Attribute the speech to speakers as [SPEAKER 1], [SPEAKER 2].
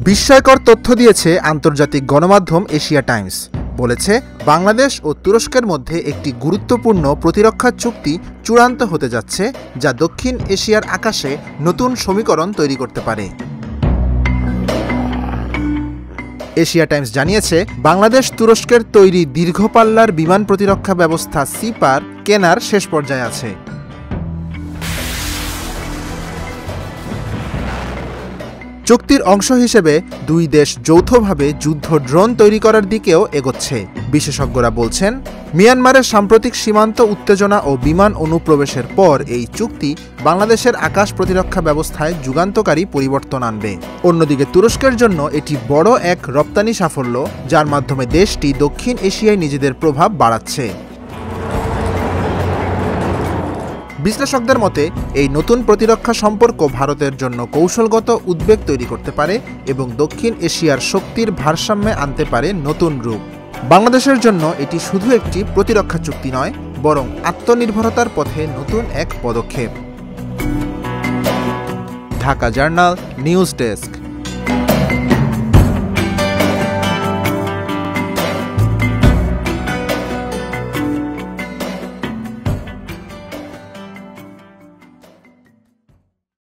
[SPEAKER 1] বিস্ময়কর তথ্য দিয়েছে আন্তর্জাতিক গণমাধ্যম এশিয়া টাইমস। বলেছে, বাংলাদেশ ও তুরস্কের মধ্যে একটি গুরুত্বপূর্ণ প্রতিরক্ষা চুক্তি চূড়ান্ত হতে যাচ্ছে, যা দক্ষিণ এশিয়ার আকাশে নতুন সমীকরণ তৈরি করতে পারে। এশিয়া টাইমস জানিয়েছে, বাংলাদেশ তুরস্কের তৈরি দীর্ঘপাল্লার বিমান প্রতিরক্ষা ব্যবস্থা সিপার কেনার শেষ পর্যায়ে আছে। চুক্তির অংশ হিসেবে দুই দেশ যৌথভাবে যুদ্ধ ড্রোন তৈরি করার দিকেও এগোচ্ছে। বিশেষজ্ঞরা বলছেন, মিয়ানমারের সাম্প্রতিক সীমান্ত উত্তেজনা ও বিমান অনুপ্রবেশের পর এই চুক্তি বাংলাদেশের আকাশ প্রতিরক্ষা ব্যবস্থায় যুগান্তকারী পরিবর্তন আনবে। অন্যদিকে তুরস্কের জন্য এটি বড় এক রপ্তানি সাফল্য, যার মাধ্যমে দেশটি দক্ষিণ এশিয়ায় নিজেদের প্রভাব বাড়াচ্ছে। বিশ্লেষকদের মতে, এই নতুন প্রতিরক্ষা সম্পর্ক ভারতের জন্য কৌশলগত উদ্বেগ তৈরি করতে পারে এবং দক্ষিণ এশিয়ার শক্তির ভারসাম্যে আনতে পারে নতুন রূপ। বাংলাদেশের জন্য এটি শুধু একটি প্রতিরক্ষা চুক্তি নয়, বরং আত্মনির্ভরতার পথে নতুন এক পদক্ষেপ। Dhaka journal news desk.